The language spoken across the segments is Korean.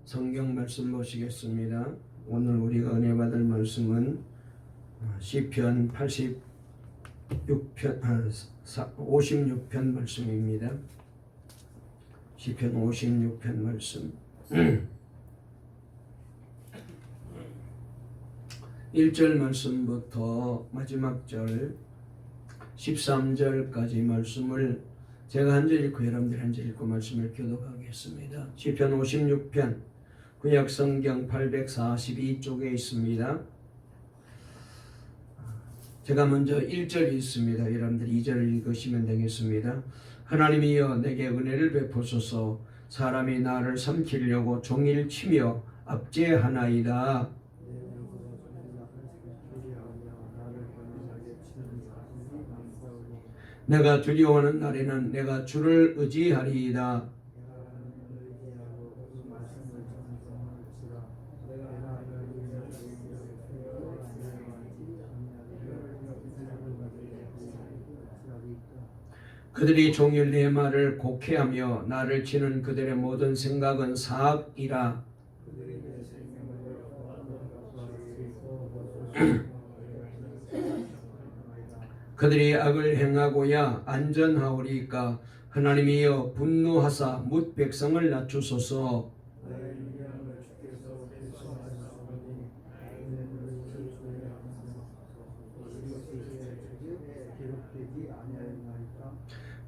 성경 말씀 보시겠습니다. 오늘 우리가 은혜 받을 말씀은 시편 56편 말씀입니다. 시편 56편 말씀 1절 말씀부터 마지막 절 13절까지 말씀을 제가 한 절 읽고 여러분들 한 절 읽고 말씀을 교독하겠습니다. 시편 56편 구약성경 842쪽에 있습니다. 제가 먼저 1절 읽습니다. 여러분들 2절을 읽으시면 되겠습니다. 하나님이여 내게 은혜를 베푸소서. 사람이 나를 삼키려고 종일 치며 압제하나이다. 내가 두려워하는 날에는 내가 주를 의지하리이다. 그들이 종일 내 말을 곡해하며 나를 치는 그들의 모든 생각은 사악이라. 그들이 악을 행하고야 안전하오리까. 하나님이여 분노하사 뭇 백성을 낮추소서.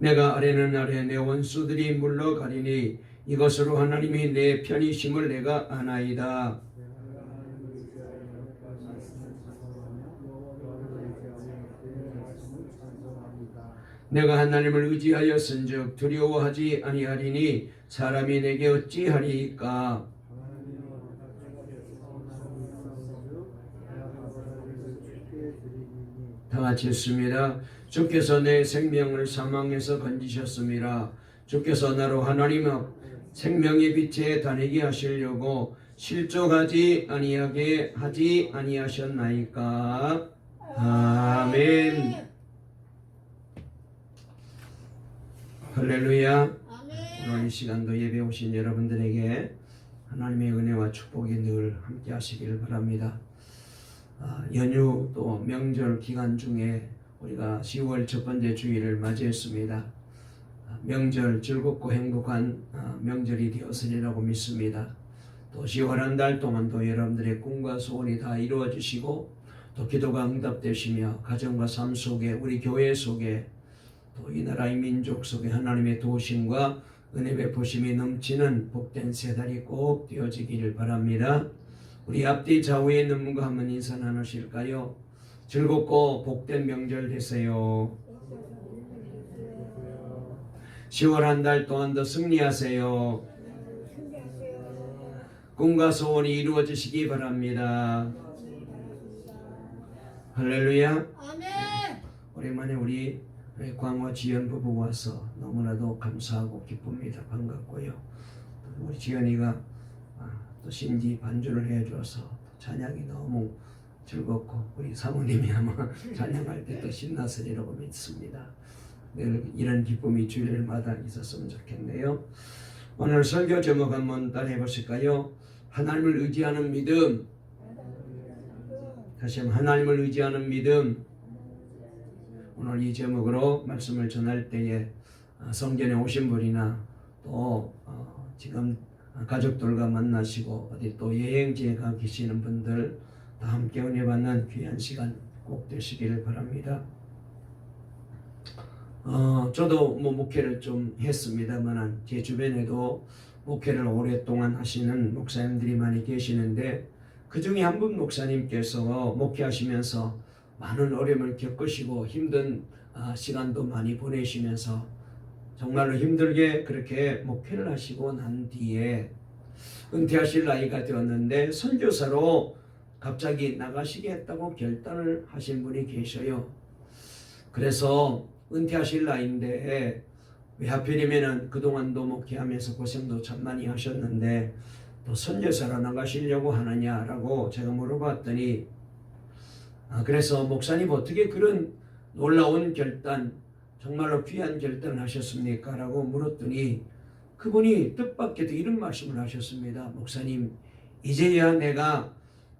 내가 아뢰는 날에 내 원수들이 물러가리니 이것으로 하나님이 내 편이심을 내가 아나이다. 내가 하나님을 의지하였은즉 두려워하지 아니하리니 사람이 내게 어찌하리이까. 다 같이 했습니다. 주께서 내 생명을 사망에서 건지셨습니다. 주께서 나로 하나님 앞 생명의 빛에 다니게 하시려고 실족하지 아니하게 하지 아니하셨나이까. 아멘. 할렐루야. 오늘 이 시간도 예배 오신 여러분들에게 하나님의 은혜와 축복이 늘 함께 하시길 바랍니다. 연휴 또 명절 기간 중에 우리가 10월 첫 번째 주일을 맞이했습니다. 명절 즐겁고 행복한 명절이 되었으리라고 믿습니다. 또 10월 한 달 동안도 여러분들의 꿈과 소원이 다 이루어지시고 또 기도가 응답되시며 가정과 삶 속에 우리 교회 속에 또 이 나라의 민족 속에 하나님의 도우심과 은혜 베푸심이 넘치는 복된 세 달이 꼭 되어지기를 바랍니다. 우리 앞뒤 좌우에 있는 분과 한번 인사 나누실까요? 즐겁고 복된 명절 되세요. 10월 한 달 동안도 승리하세요. 꿈과 소원이 이루어지시기 바랍니다. 할렐루야. 아멘. 오랜만에 우리 광화 지연 부부가 와서 너무나도 감사하고 기쁩니다. 반갑고요. 우리 지연이가 또 신지 반주를 해줘서 찬양이 너무 즐겁고 우리 사모님이 아마 찬양할 때 또 신났으리라고 믿습니다. 늘 이런 기쁨이 주일마다 있었으면 좋겠네요. 오늘 설교 제목 한번 따라해 보실까요? 하나님을 의지하는 믿음. 다시 한번 하나님을 의지하는 믿음. 오늘 이 제목으로 말씀을 전할 때에 성전에 오신 분이나 또 지금 가족들과 만나시고 어디 또 여행지에 가 계시는 분들 다 함께 은혜 받는 귀한 시간 꼭 되시기를 바랍니다. 저도 목회를 좀 했습니다만 제 주변에도 목회를 오랫동안 하시는 목사님들이 많이 계시는데 그 중에 한 분 목사님께서 목회하시면서 많은 어려움을 겪으시고 힘든 시간도 많이 보내시면서 정말로 힘들게 그렇게 목회를 하시고 난 뒤에 은퇴하실 나이가 되었는데 선교사로 갑자기 나가시겠다고 결단을 하신 분이 계셔요. 그래서 은퇴하실 나이인데 왜 하필이면은 그동안도 목회하면서 고생도 참 많이 하셨는데 또 선교사로 나가시려고 하느냐라고 제가 물어봤더니 그래서 목사님 어떻게 그런 놀라운 결단 정말로 귀한 결단을 하셨습니까? 라고 물었더니 그분이 뜻밖에도 이런 말씀을 하셨습니다. 목사님, 이제야 내가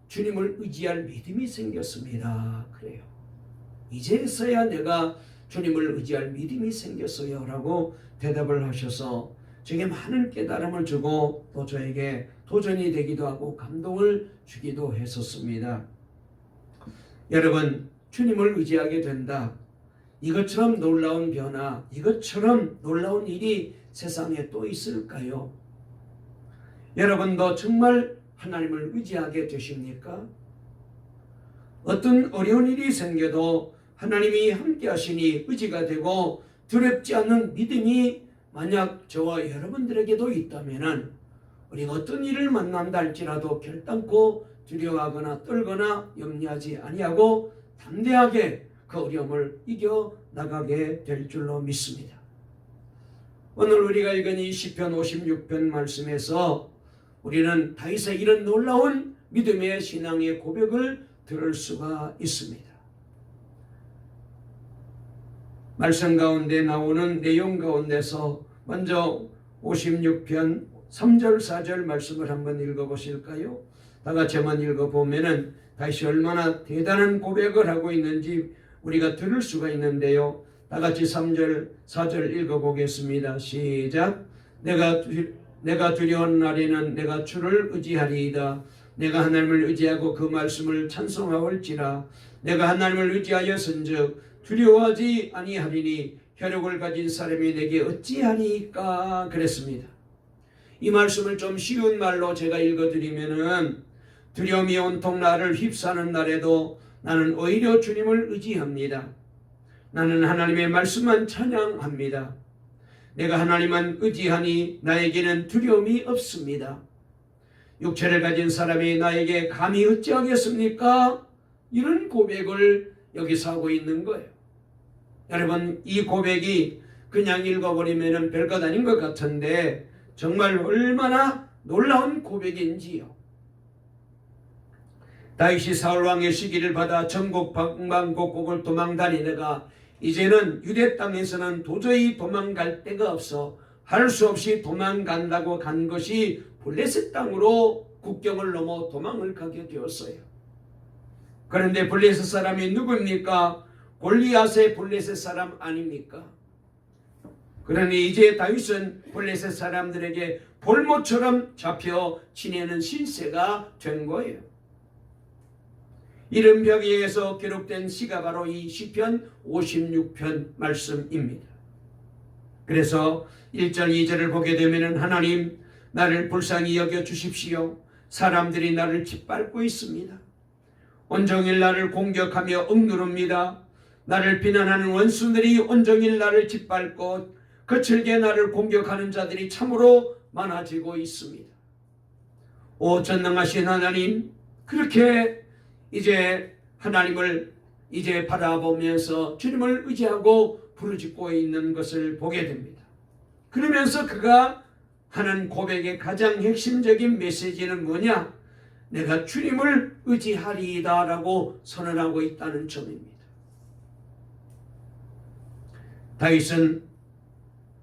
주님을 의지할 믿음이 생겼습니다. 그래요. 이제서야 내가 주님을 의지할 믿음이 생겼어요 라고 대답을 하셔서 저에게 많은 깨달음을 주고 또 저에게 도전이 되기도 하고 감동을 주기도 했었습니다. 여러분, 주님을 의지하게 된다. 이것처럼 놀라운 변화, 이것처럼 놀라운 일이 세상에 또 있을까요? 여러분도 정말 하나님을 의지하게 되십니까? 어떤 어려운 일이 생겨도 하나님이 함께 하시니 의지가 되고 두렵지 않는 믿음이 만약 저와 여러분들에게도 있다면 우리가 어떤 일을 만난다 할지라도 결단코 두려워하거나 떨거나 염려하지 아니하고 담대하게 그 어려움을 이겨나가게 될 줄로 믿습니다. 오늘 우리가 읽은 이 시편 56편 말씀에서 우리는 다윗의 이런 놀라운 믿음의 신앙의 고백을 들을 수가 있습니다. 말씀 가운데 나오는 내용 가운데서 먼저 56편 3절 4절 말씀을 한번 읽어보실까요? 다 같이 한번 읽어보면은 다시 얼마나 대단한 고백을 하고 있는지 우리가 들을 수가 있는데요. 다 같이 3절 4절 읽어보겠습니다. 시작. 내가 두려운 날에는 내가 주를 의지하리이다. 내가 하나님을 의지하고 그 말씀을 찬송하올지라. 내가 하나님을 의지하였은즉 두려워하지 아니하리니 혈육을 가진 사람이 내게 어찌하리까 그랬습니다. 이 말씀을 좀 쉬운 말로 제가 읽어드리면은 두려움이 온통 나를 휩싸는 날에도 나는 오히려 주님을 의지합니다. 나는 하나님의 말씀만 찬양합니다. 내가 하나님만 의지하니 나에게는 두려움이 없습니다. 육체를 가진 사람이 나에게 감히 어찌하겠습니까? 이런 고백을 여기서 하고 있는 거예요. 여러분, 이 고백이 그냥 읽어버리면 별것 아닌 것 같은데 정말 얼마나 놀라운 고백인지요. 다윗이 사울왕의 시기를 받아 전국 방방곡곡을 도망다니다가 이제는 유대 땅에서는 도저히 도망갈 데가 없어 할 수 없이 도망간다고 간 것이 블레셋 땅으로 국경을 넘어 도망을 가게 되었어요. 그런데 블레셋 사람이 누구입니까? 골리앗의 블레셋 사람 아닙니까? 그러니 이제 다윗은 블레셋 사람들에게 볼모처럼 잡혀 지내는 신세가 된 거예요. 이른 벽에서 기록된 시가 바로 이 시편 56편 말씀입니다. 그래서 1절 2절을 보게 되면 하나님 나를 불쌍히 여겨 주십시오. 사람들이 나를 짓밟고 있습니다. 온종일 나를 공격하며 억누릅니다. 나를 비난하는 원수들이 온종일 나를 짓밟고 거칠게 나를 공격하는 자들이 참으로 많아지고 있습니다. 오 전능하신 하나님, 그렇게 이제 하나님을 이제 바라보면서 주님을 의지하고 부르짖고 있는 것을 보게 됩니다. 그러면서 그가 하는 고백의 가장 핵심적인 메시지는 뭐냐? 내가 주님을 의지하리이다 라고 선언하고 있다는 점입니다. 다윗은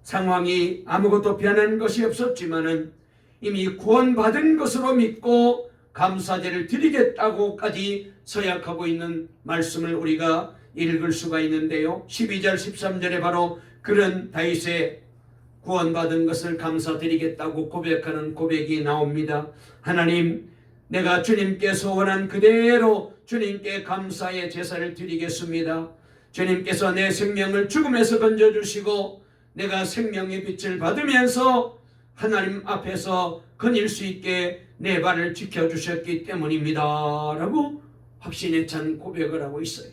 상황이 아무것도 변한 것이 없었지만은 이미 구원받은 것으로 믿고 감사제를 드리겠다고까지 서약하고 있는 말씀을 우리가 읽을 수가 있는데요. 12절 13절에 바로 그런 다윗의 구원받은 것을 감사드리겠다고 고백하는 고백이 나옵니다. 하나님, 내가 주님께 소원한 그대로 주님께 감사의 제사를 드리겠습니다. 주님께서 내 생명을 죽음에서 건져주시고 내가 생명의 빛을 받으면서 하나님 앞에서 거닐 수 있게 내 발을 지켜주셨기 때문입니다 라고 확신에 찬 고백을 하고 있어요.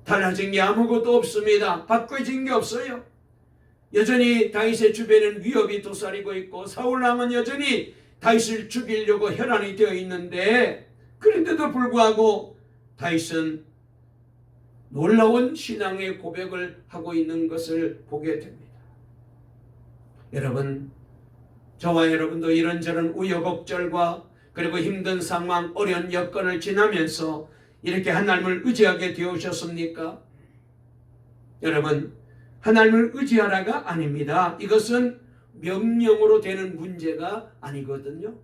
달라진 게 아무것도 없습니다. 바꿔진 게 없어요. 여전히 다윗의 주변에는 위협이 도사리고 있고 사울왕은 여전히 다윗을 죽이려고 혈안이 되어 있는데 그런데도 불구하고 다윗은 놀라운 신앙의 고백을 하고 있는 것을 보게 됩니다. 여러분, 저와 여러분도 이런저런 우여곡절과 그리고 힘든 상황, 어려운 여건을 지나면서 이렇게 하나님을 의지하게 되오셨습니까? 여러분, 하나님을 의지하라가 아닙니다. 이것은 명령으로 되는 문제가 아니거든요.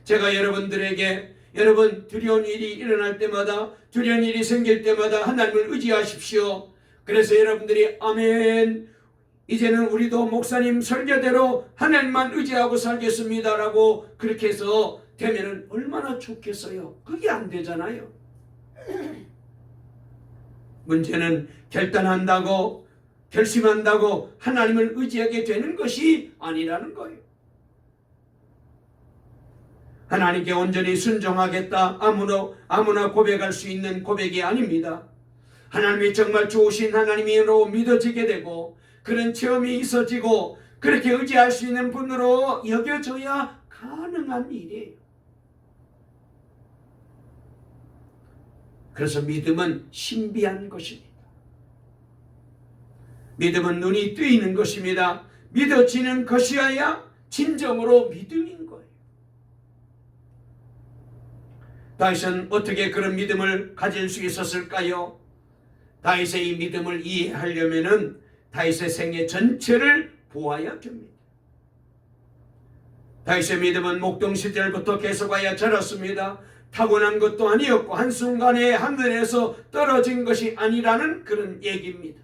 제가 여러분들에게 여러분 두려운 일이 일어날 때마다 두려운 일이 생길 때마다 하나님을 의지하십시오. 그래서 여러분들이 아멘 이제는 우리도 목사님 설교대로 하나님만 의지하고 살겠습니다라고 그렇게 해서 되면은 얼마나 좋겠어요. 그게 안 되잖아요. 문제는 결단한다고 결심한다고 하나님을 의지하게 되는 것이 아니라는 거예요. 하나님께 온전히 순종하겠다 아무나 고백할 수 있는 고백이 아닙니다. 하나님이 정말 좋으신 하나님으로 믿어지게 되고 그런 체험이 있어지고 그렇게 의지할 수 있는 분으로 여겨져야 가능한 일이에요. 그래서 믿음은 신비한 것입니다. 믿음은 눈이 뜨이는 것입니다. 믿어지는 것이어야 진정으로 믿음인 거예요. 다윗은 어떻게 그런 믿음을 가질 수 있었을까요? 다윗의 이 믿음을 이해하려면은 다윗의 생애 전체를 보아야 됩니다. 다윗의 믿음은 목동 시절부터 계속하여 자랐습니다. 타고난 것도 아니었고 한순간에 하늘에서 떨어진 것이 아니라는 그런 얘기입니다.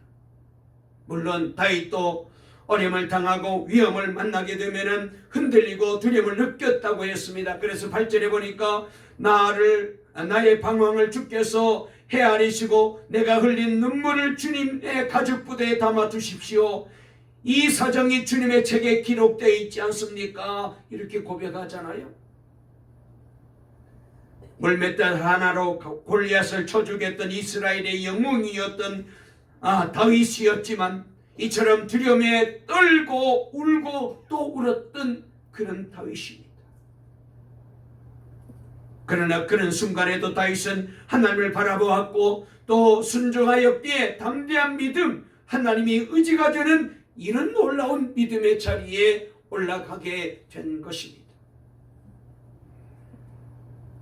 물론 다윗도 어려움을 당하고 위험을 만나게 되면은 흔들리고 두려움을 느꼈다고 했습니다. 그래서 8절에 보니까 나의 방황을 주께서 헤아리시고 내가 흘린 눈물을 주님의 가죽부대에 담아 두십시오. 이 사정이 주님의 책에 기록되어 있지 않습니까? 이렇게 고백하잖아요. 물맷돌 하나로 골리앗을 쳐 죽였던 이스라엘의 영웅이었던 다윗이었지만 이처럼 두려움에 떨고 울고 또 울었던 그런 다윗입니다. 그러나 그런 순간에도 다윗은 하나님을 바라보았고 또 순종하였기에 담대한 믿음, 하나님이 의지가 되는 이런 놀라운 믿음의 자리에 올라가게 된 것입니다.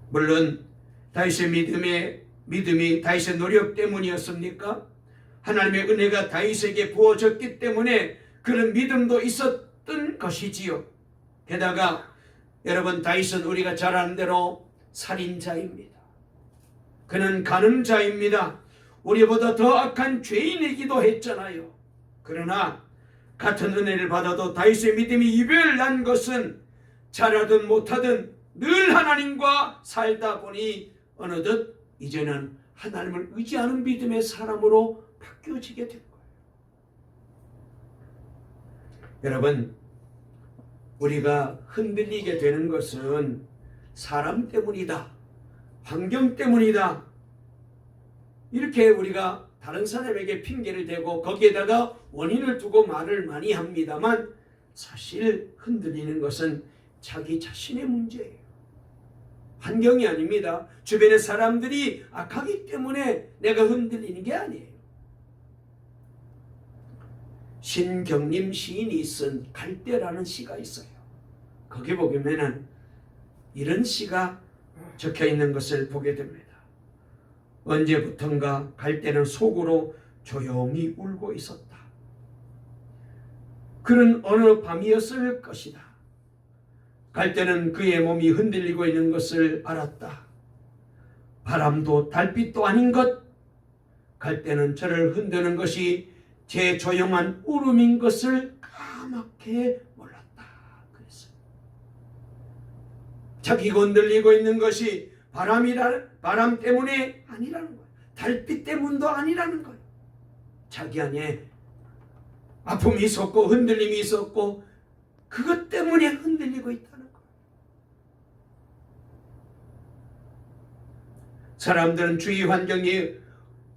물론 다윗의 믿음이 다윗의 노력 때문이었습니까? 하나님의 은혜가 다윗에게 부어졌기 때문에 그런 믿음도 있었던 것이지요. 게다가 여러분 다윗은 우리가 잘 아는 대로 살인자입니다. 그는 간음자입니다. 우리보다 더 악한 죄인이기도 했잖아요. 그러나 같은 은혜를 받아도 다윗의 믿음이 이별난 것은 잘하든 못하든 늘 하나님과 살다 보니 어느덧 이제는 하나님을 의지하는 믿음의 사람으로 바뀌어지게 된 거예요. 여러분, 우리가 흔들리게 되는 것은 사람 때문이다, 환경 때문이다, 이렇게 우리가 다른 사람에게 핑계를 대고 거기에다가 원인을 두고 말을 많이 합니다만 사실 흔들리는 것은 자기 자신의 문제예요. 환경이 아닙니다. 주변의 사람들이 악하기 때문에 내가 흔들리는 게 아니에요. 신경림 시인이 쓴 갈대라는 시가 있어요. 거기 보면은 이런 시가 적혀 있는 것을 보게 됩니다. 언제부턴가 갈대는 속으로 조용히 울고 있었다. 그런 어느 밤이었을 것이다. 갈대는 그의 몸이 흔들리고 있는 것을 알았다. 바람도 달빛도 아닌 것, 갈대는 저를 흔드는 것이 제 조용한 울음인 것을 까맣게 몰랐다. 그랬어요. 자기가 흔들리고 있는 것이 바람 때문에 아니라는 거예요. 달빛 때문도 아니라는 거예요. 자기 안에 아픔이 있었고 흔들림이 있었고 그것 때문에 흔들리고 있다는 거예요. 사람들은 주위 환경이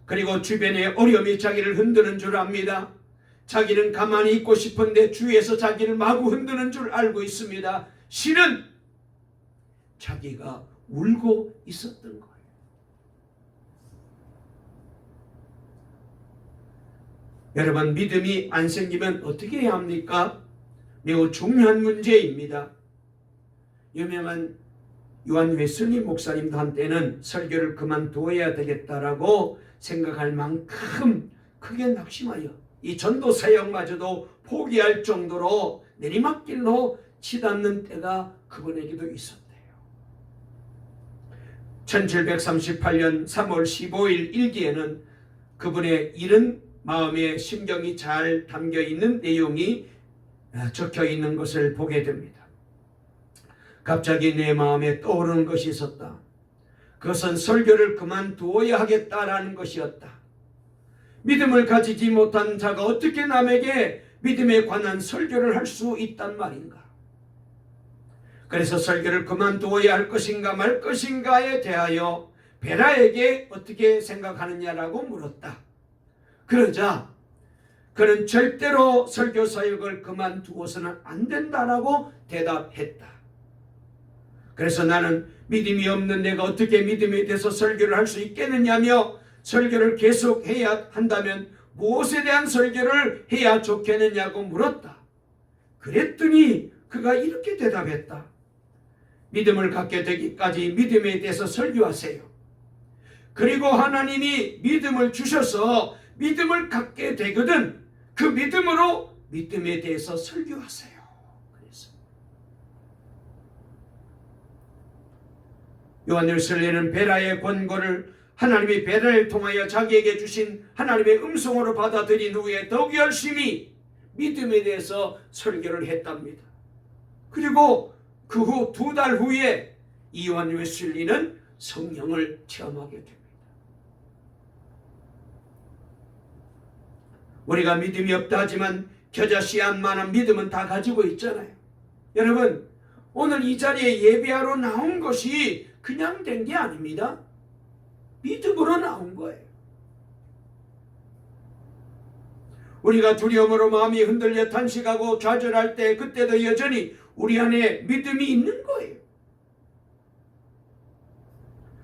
그리고 주변의 어려움이 자기를 흔드는 줄 압니다. 자기는 가만히 있고 싶은데 주위에서 자기를 마구 흔드는 줄 알고 있습니다. 실은 자기가 울고 있었던 거예요. 여러분, 믿음이 안 생기면 어떻게 해야 합니까? 매우 중요한 문제입니다. 유명한 요한 웨슬리 목사님도 한때는 설교를 그만두어야 되겠다라고 생각할 만큼 크게 낙심하여 이 전도 사역마저도 포기할 정도로 내리막길로 치닫는 때가 그분에게도 있었대요. 1738년 3월 15일 일기에는 그분의 이른 마음의 심경이 잘 담겨 있는 내용이 적혀 있는 것을 보게 됩니다. 갑자기 내 마음에 떠오르는 것이 있었다. 그것은 설교를 그만두어야 하겠다라는 것이었다. 믿음을 가지지 못한 자가 어떻게 남에게 믿음에 관한 설교를 할 수 있단 말인가? 그래서 설교를 그만두어야 할 것인가 말 것인가에 대하여 베라에게 어떻게 생각하느냐라고 물었다. 그러자 그는 절대로 설교 사역을 그만두어서는 안 된다라고 대답했다. 그래서 나는 믿음이 없는 내가 어떻게 믿음에 대해서 설교를 할 수 있겠느냐며 설교를 계속 해야 한다면 무엇에 대한 설교를 해야 좋겠느냐고 물었다. 그랬더니 그가 이렇게 대답했다. 믿음을 갖게 되기까지 믿음에 대해서 설교하세요. 그리고 하나님이 믿음을 주셔서 믿음을 갖게 되거든 그 믿음으로 믿음에 대해서 설교하세요. 그래서 요한일서에는 베라의 권고를 하나님이 베라를 통하여 자기에게 주신 하나님의 음성으로 받아들인 후에 더욱 열심히 믿음에 대해서 설교를 했답니다. 그리고 그 후 2달 후에 요한 웨슬리는 성령을 체험하게 됩니다. 우리가 믿음이 없다 하지만 겨자씨앗만한 믿음은 다 가지고 있잖아요. 여러분, 오늘 이 자리에 예배하러 나온 것이 그냥 된 게 아닙니다. 믿음으로 나온 거예요. 우리가 두려움으로 마음이 흔들려 탄식하고 좌절할 때 그때도 여전히 우리 안에 믿음이 있는 거예요.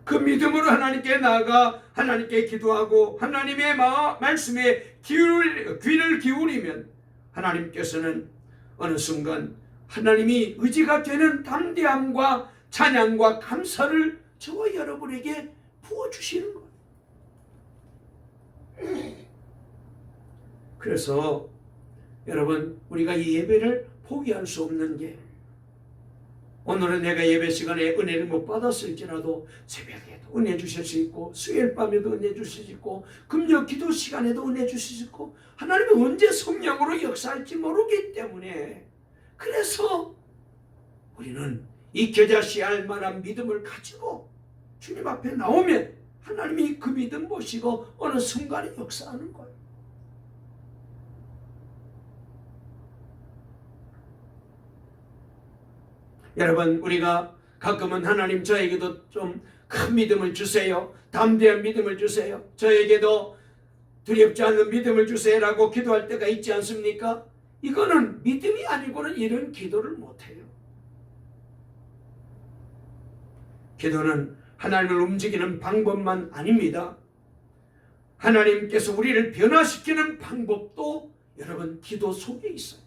그 믿음으로 하나님께 나아가 하나님께 기도하고 하나님의 말씀에 귀를 기울이면 하나님께서는 어느 순간 하나님이 의지가 되는 담대함과 찬양과 감사를 저와 여러분에게 부어주시는 거예요. 그래서 여러분, 우리가 이 예배를 포기할 수 없는 게, 오늘은 내가 예배 시간에 은혜를 못 받았을지라도 새벽에도 은혜 주실 수 있고 수요일 밤에도 은혜 주실 수 있고 금요 기도 시간에도 은혜 주실 수 있고 하나님이 언제 성령으로 역사할지 모르기 때문에, 그래서 우리는 이 겨자씨알 만한 믿음을 가지고 주님 앞에 나오면 하나님이 그 믿음 보시고 어느 순간에 역사하는 거예요. 여러분, 우리가 가끔은 하나님 저에게도 좀 큰 믿음을 주세요, 담대한 믿음을 주세요, 저에게도 두렵지 않는 믿음을 주세요라고 기도할 때가 있지 않습니까? 이거는 믿음이 아니고는 이런 기도를 못해요. 기도는 하나님을 움직이는 방법만 아닙니다. 하나님께서 우리를 변화시키는 방법도 여러분 기도 속에 있어요.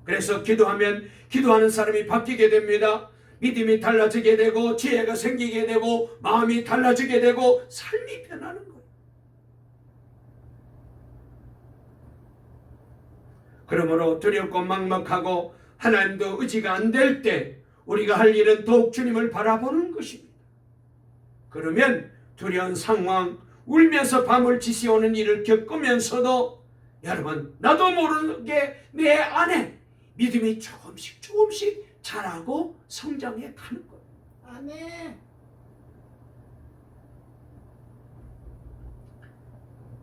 그래서 기도하면 기도하는 사람이 바뀌게 됩니다. 믿음이 달라지게 되고 지혜가 생기게 되고 마음이 달라지게 되고 삶이 변하는 거예요. 그러므로 두렵고 막막하고 하나님도 의지가 안 될 때 우리가 할 일은 더욱 주님을 바라보는 것입니다. 그러면 두려운 상황, 울면서 밤을 지새우는 일을 겪으면서도 여러분, 나도 모르게 내 안에 믿음이 조금씩 자라고 성장해 가는 거예요. 아멘.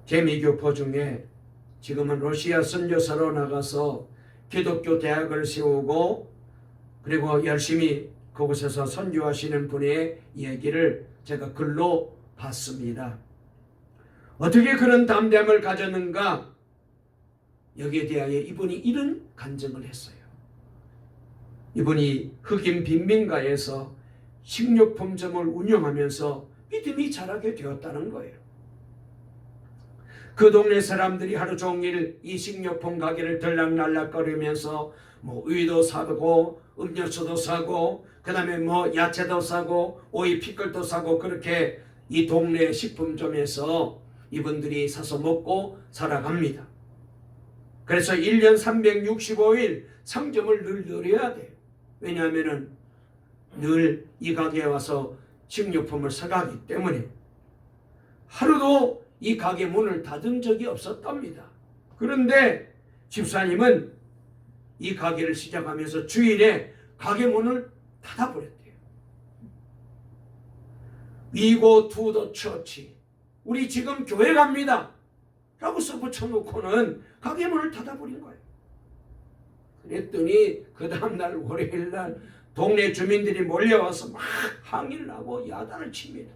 재미교포 중에 지금은 러시아 선교사로 나가서 기독교 대학을 세우고 그리고 열심히 그곳에서 선교하시는 분의 얘기를 제가 글로 봤습니다. 어떻게 그런 담대함을 가졌는가? 여기에 대하여 이분이 이런 간증을 했어요. 이분이 흑인 빈민가에서 식료품점을 운영하면서 믿음이 자라게 되었다는 거예요. 그 동네 사람들이 하루 종일 이 식료품 가게를 들락날락거리면서 우유도 사고 음료수도 사고 그 다음에 야채도 사고 오이 피클도 사고 그렇게 이 동네 식품점에서 이분들이 사서 먹고 살아갑니다. 그래서 1년 365일 성점을 늘 늘어야 돼요. 왜냐하면 늘 이 가게에 와서 식료품을 사가기 때문에 하루도 이 가게 문을 닫은 적이 없었답니다. 그런데 집사님은 이 가게를 시작하면서 주일에 가게 문을 닫아버렸대요. We go to the church. 우리 지금 교회 갑니다 라고 써붙여놓고는 가게 문을 닫아버린 거예요. 그랬더니 그 다음날 월요일날 동네 주민들이 몰려와서 막 항의를 하고 야단을 칩니다.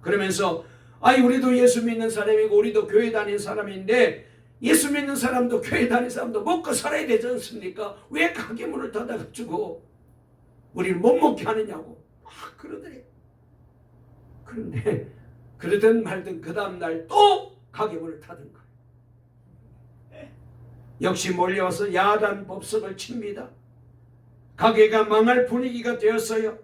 그러면서 우리도 예수 믿는 사람이고 우리도 교회 다니는 사람인데 예수 믿는 사람도 교회 다니는 사람도 먹고 살아야 되지 않습니까? 왜 가게 문을 닫아가지고 우리를 못 먹게 하느냐고 막 그러더래요. 그런데 그러든 말든 그 다음날 또 가게 문을 닫은 거예요. 역시 몰려와서 야단 법석을 칩니다. 가게가 망할 분위기가 되었어요.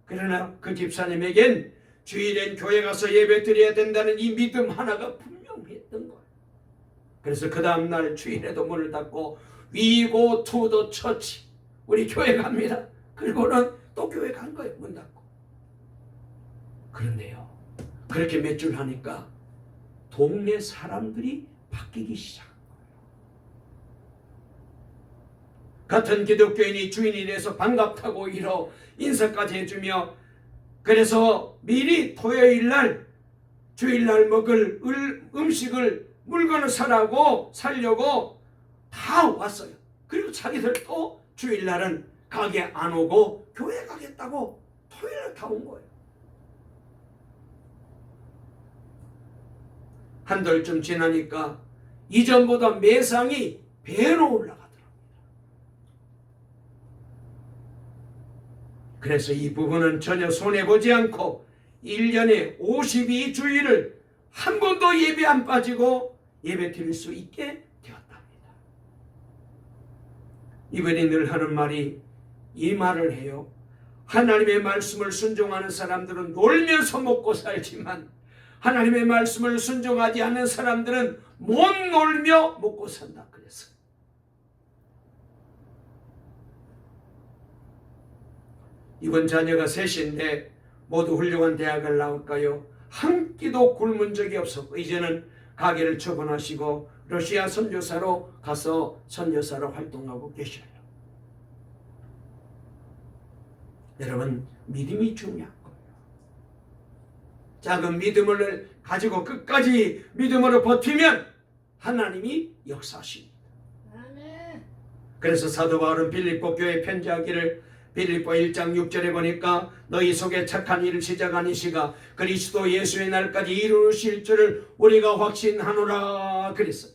그러나 그 집사님에겐 주일엔 교회 가서 예배 드려야 된다는 이 믿음 하나가 분명했던 거예요. 그래서 그 다음날 주일에도 문을 닫고 We go to the church. 우리 교회 갑니다. 그리고는 또 교회 간 거예요. 문 닫고. 그런데요, 그렇게 몇 줄 하니까 동네 사람들이 바뀌기 시작한 거예요. 같은 기독교인이 주인이 돼서 반갑다고 이러 인사까지 해주며, 그래서 미리 토요일날 주일날 먹을 음식을 물건을 살려고 다 왔어요. 그리고 자기들 또 주일날은 가게 안 오고 교회 가겠다고 토요일날 다 온 거예요. 한 달쯤 지나니까 이전보다 매상이 배로 올라가더랍니다. 그래서 이 부부는 전혀 손해보지 않고 1년에 52주일을 한 번도 예배 안 빠지고 예배 드릴 수 있게 되었답니다. 이분이 늘 하는 말이 이 말을 해요. 하나님의 말씀을 순종하는 사람들은 놀면서 먹고 살지만 하나님의 말씀을 순종하지 않는 사람들은 못 놀며 먹고 산다 그랬어요. 이번 자녀가 셋인데 모두 훌륭한 대학을 나올까요? 한 끼도 굶은 적이 없었고 이제는 가게를 처분하시고 러시아 선교사로 가서 선교사로 활동하고 계셔요. 여러분, 믿음이 중요한 거예요. 작은 믿음을 가지고 끝까지 믿음으로 버티면 하나님이 역사하십니다. 그래서 사도 바울은 빌립보 교회에 편지하기를 빌립보 1장 6절에 보니까 너희 속에 착한 일을 시작한 이시가 그리스도 예수의 날까지 이루실 줄을 우리가 확신하노라 그랬어요.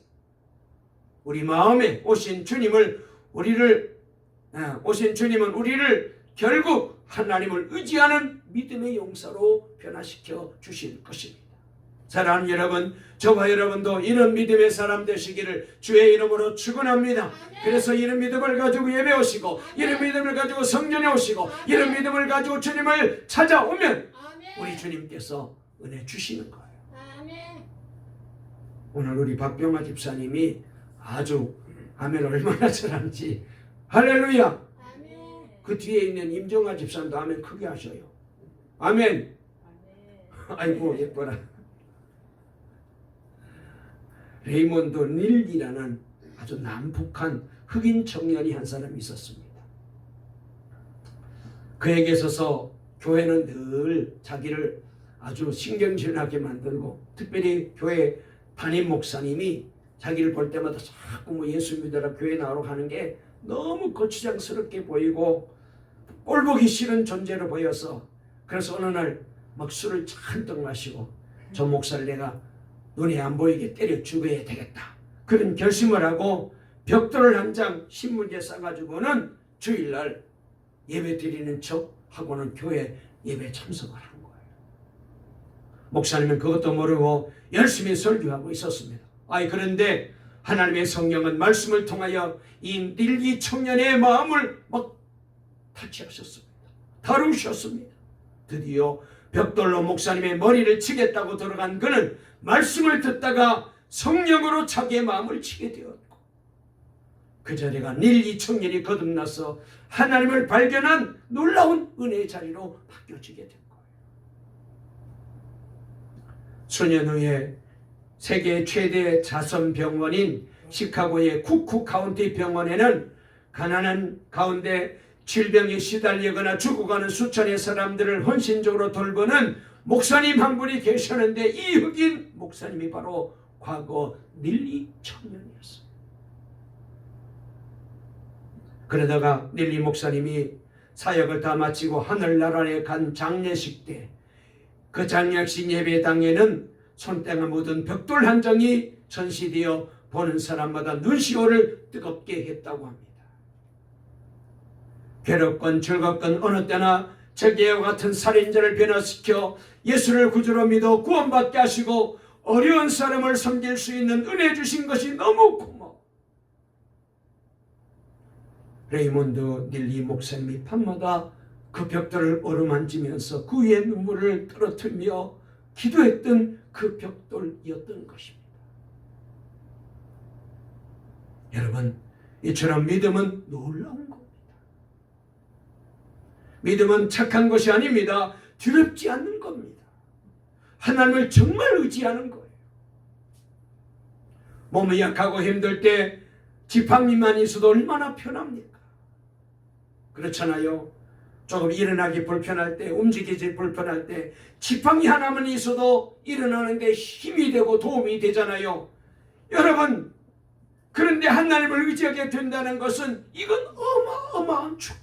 우리 마음에 오신 주님은 우리를 결국 하나님을 의지하는 믿음의 용사로 변화시켜 주실 것입니다. 사랑하는 여러분, 저와 여러분도 이런 믿음의 사람 되시기를 주의 이름으로 축원합니다. 그래서 이런 믿음을 가지고 예배 오시고 이런 믿음을 가지고 성전에 오시고 이런 믿음을 가지고 주님을 찾아오면 우리 주님께서 은혜 주시는 거예요. 오늘 우리 박병화 집사님이 아주 아멘 얼마나 잘하는지 할렐루야. 그 뒤에 있는 임정아 집사님도 아멘 크게 하셔요. 아멘. 아이고 예뻐라. 레이몬드 닐이라는 아주 남북한 흑인 청년이 한 사람이 있었습니다. 그에게 있어서 교회는 늘 자기를 아주 신경질나게 만들고, 특별히 교회 담임 목사님이 자기를 볼 때마다 자꾸 예수 믿어라 교회 나오러 가는 게 너무 거추장스럽게 보이고 꼴보기 싫은 존재로 보여서, 그래서 어느 날 막 술을 잔뜩 마시고 저 목사를 내가 눈에 안 보이게 때려 죽여야 되겠다, 그런 결심을 하고 벽돌을 한 장 신문지에 싸가지고는 주일날 예배 드리는 척 하고는 교회 예배 참석을 한 거예요. 목사님은 그것도 모르고 열심히 설교하고 있었습니다. 그런데 하나님의 성령은 말씀을 통하여 이 닐기 청년의 마음을 막 타치하셨습니다. 다루셨습니다. 드디어 벽돌로 목사님의 머리를 치겠다고 들어간 그는 말씀을 듣다가 성령으로 자기의 마음을 치게 되었다. 그 자리가 닐리 청년이 거듭나서 하나님을 발견한 놀라운 은혜의 자리로 바뀌어지게 된 거예요. 수년 후에 세계 최대 자선병원인 시카고의 쿠크 카운티 병원에는 가난한 가운데 질병에 시달리거나 죽어가는 수천의 사람들을 헌신적으로 돌보는 목사님 한 분이 계셨는데, 이 흑인 목사님이 바로 과거 닐리 청년이었어요. 그러다가 닐리 목사님이 사역을 다 마치고 하늘나라에 간 장례식 때, 그 장례식 예배당에는 손때가 묻은 벽돌 한 장이 전시되어 보는 사람마다 눈시울을 뜨겁게 했다고 합니다. 괴롭건 즐겁건 어느 때나 저기와 같은 살인자를 변화시켜 예수를 구주로 믿어 구원받게 하시고 어려운 사람을 섬길 수 있는 은혜 주신 것이 너무 고마워. 레이몬드 닐리 목사님이 밤마다 그 벽돌을 어루만지면서 그 위에 눈물을 떨어뜨리며 기도했던 그 벽돌이었던 것입니다. 여러분, 이처럼 믿음은 놀라운 겁니다. 믿음은 착한 것이 아닙니다. 두렵지 않는 겁니다. 하나님을 정말 의지하는 거예요. 몸이 약하고 힘들 때 지팡이만 있어도 얼마나 편합니까? 그렇잖아요. 조금 일어나기 불편할 때, 움직이기 불편할 때 지팡이 하나만 있어도 일어나는 데 힘이 되고 도움이 되잖아요. 여러분, 그런데 하나님을 의지하게 된다는 것은 이건 어마어마한 축복.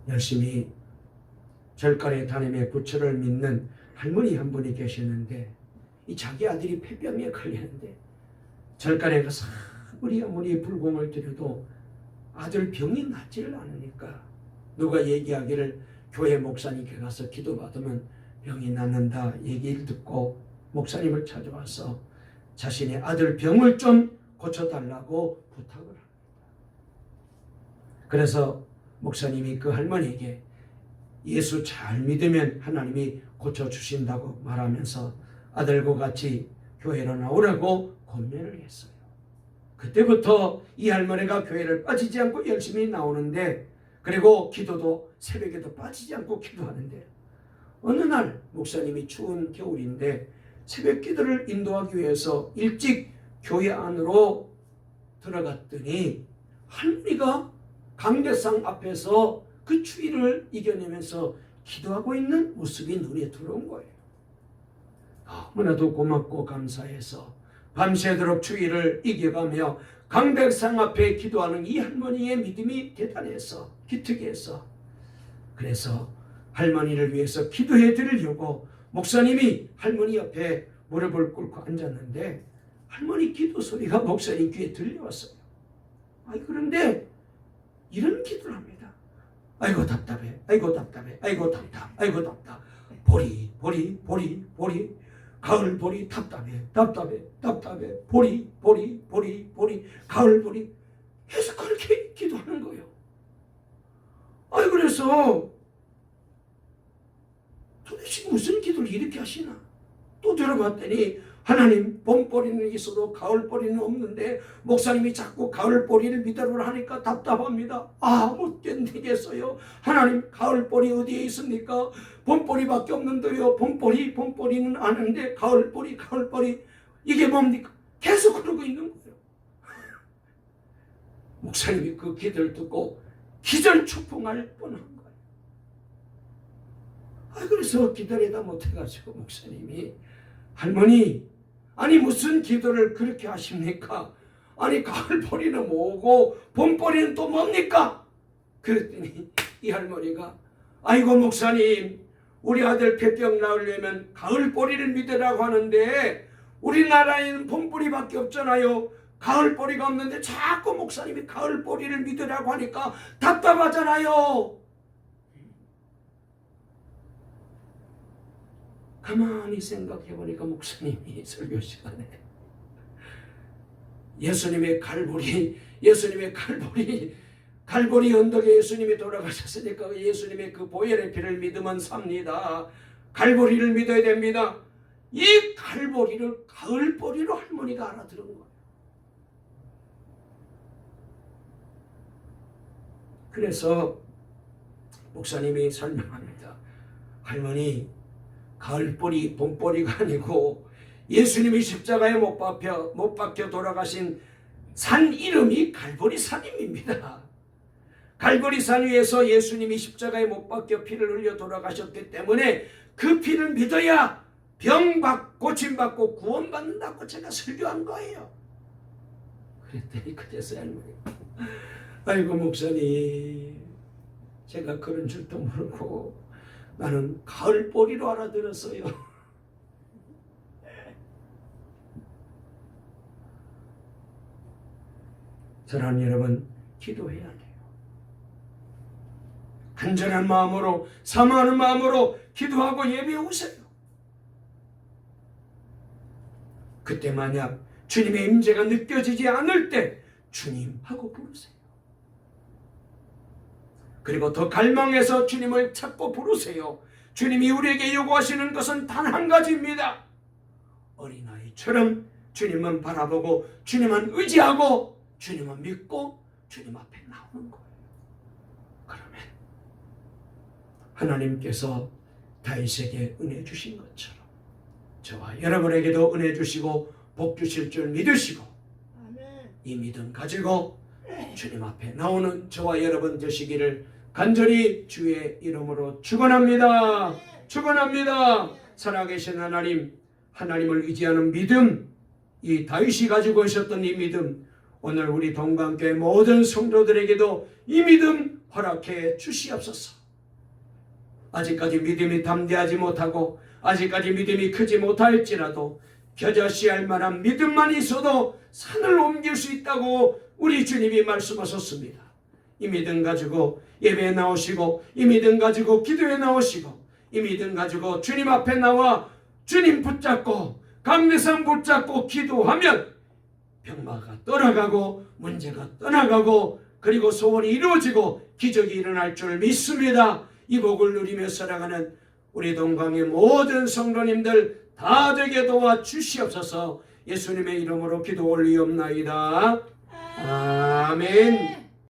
열심히 절간에 다니며 부처를 믿는 할머니 한 분이 계셨는데, 이 자기 아들이 폐병에 걸리는데 절간에 가서 아무리 불공을 드려도 아들 병이 낫지를 않으니까 누가 얘기하기를 교회 목사님께 가서 기도받으면 병이 낫는다 얘기를 듣고 목사님을 찾아와서 자신의 아들 병을 좀 고쳐달라고 부탁을 합니다. 그래서 목사님이 그 할머니에게 예수 잘 믿으면 하나님이 고쳐주신다고 말하면서 아들과 같이 교회로 나오라고 권면을 했어요. 그때부터 이 할머니가 교회를 빠지지 않고 열심히 나오는데, 그리고 기도도 새벽에도 빠지지 않고 기도하는데, 어느 날 목사님이 추운 겨울인데 새벽 기도를 인도하기 위해서 일찍 교회 안으로 들어갔더니 할머니가 강대상 앞에서 그 추위를 이겨내면서 기도하고 있는 모습이 눈에 들어온 거예요. 너무나도 고맙고 감사해서 밤새도록 추위를 이겨가며 강대상 앞에 기도하는 이 할머니의 믿음이 대단해서 기특해서, 그래서 할머니를 위해서 기도해 드리려고 목사님이 할머니 옆에 무릎을 꿇고 앉았는데 할머니 기도 소리가 목사님 귀에 들려왔어요. 그런데 이런 기도를 합니다. 아이고 답답해, 아이고 답답해, 아이고 답답, 아이고 답답, 보리 가을 보리 답답해, 보리 가을 보리, 계속 그렇게 기도하는 거예요. 그래서 도대체 무슨 기도를 이렇게 하시나? 또 들어봤더니 하나님, 봄보리는 있어도 가을보리는 없는데 목사님이 자꾸 가을보리를 믿으라 하니까 답답합니다. 못 견디겠어요. 하나님, 가을보리 어디에 있습니까? 봄보리밖에 없는데요. 봄보리는 아는데 가을보리 이게 뭡니까? 계속 그러고 있는 거예요. 목사님이 그 기도를 듣고 기절초풍할 뻔한 거예요. 그래서 기다리다 못해가지고 목사님이, 할머니, 무슨 기도를 그렇게 하십니까? 가을보리는 뭐고 봄보리는 또 뭡니까? 그랬더니 이 할머니가, 아이고 목사님, 우리 아들 폐병 나으려면 가을보리를 믿으라고 하는데 우리나라에는 봄보리밖에 없잖아요. 가을보리가 없는데 자꾸 목사님이 가을보리를 믿으라고 하니까 답답하잖아요. 가만히 생각해보니까 목사님이 설교 시간에 예수님의 갈보리 언덕에 예수님이 돌아가셨으니까 예수님의 그 보혈의 피를 믿으면 삽니다. 갈보리를 믿어야 됩니다. 이 갈보리를 가을보리로 할머니가 알아들은 거예요. 그래서 목사님이 설명합니다. 할머니, 가을보리, 봄보리가 아니고 예수님이 십자가에 못 박혀 돌아가신 산 이름이 갈보리산입니다. 갈보리산 위에서 예수님이 십자가에 못 박혀 피를 흘려 돌아가셨기 때문에 그 피를 믿어야 고침받고 구원받는다고 제가 설교한 거예요. 그랬더니 그제서야 할머니, 아이고 목사님, 제가 그런 줄도 모르고 나는 가을보리로 알아들었어요. 사랑하는 여러분, 기도해야 돼요. 간절한 마음으로, 사모하는 마음으로 기도하고 예배에 오세요. 그때 만약 주님의 임재가 느껴지지 않을 때 주님 하고 부르세요. 그리고 더 갈망해서 주님을 찾고 부르세요. 주님이 우리에게 요구하시는 것은 단 한 가지입니다. 어린아이처럼 주님만 바라보고 주님만 의지하고 주님만 믿고 주님 앞에 나오는 거예요. 그러면 하나님께서 다윗에게 은혜 주신 것처럼 저와 여러분에게도 은혜 주시고 복 주실 줄 믿으시고 이 믿음 가지고 주님 앞에 나오는 저와 여러분 되시기를 간절히 주의 이름으로 축원합니다. 축원합니다. 살아계신 하나님, 하나님을 의지하는 믿음, 이 다윗이 가지고 있었던 이 믿음, 오늘 우리 동강교회 모든 성도들에게도 이 믿음 허락해 주시옵소서. 아직까지 믿음이 담대하지 못하고 아직까지 믿음이 크지 못할지라도 겨자씨할 만한 믿음만 있어도 산을 옮길 수 있다고 우리 주님이 말씀하셨습니다. 이 믿음 가지고 예배에 나오시고 이 믿음 가지고 기도에 나오시고 이 믿음 가지고 주님 앞에 나와 주님 붙잡고 강대상 붙잡고 기도하면 병마가 떠나가고 문제가 떠나가고 그리고 소원이 이루어지고 기적이 일어날 줄 믿습니다. 이 복을 누리며 살아가는 우리 동강의 모든 성도님들 다 되게 도와 주시옵소서. 예수님의 이름으로 기도 올리옵나이다. 아멘.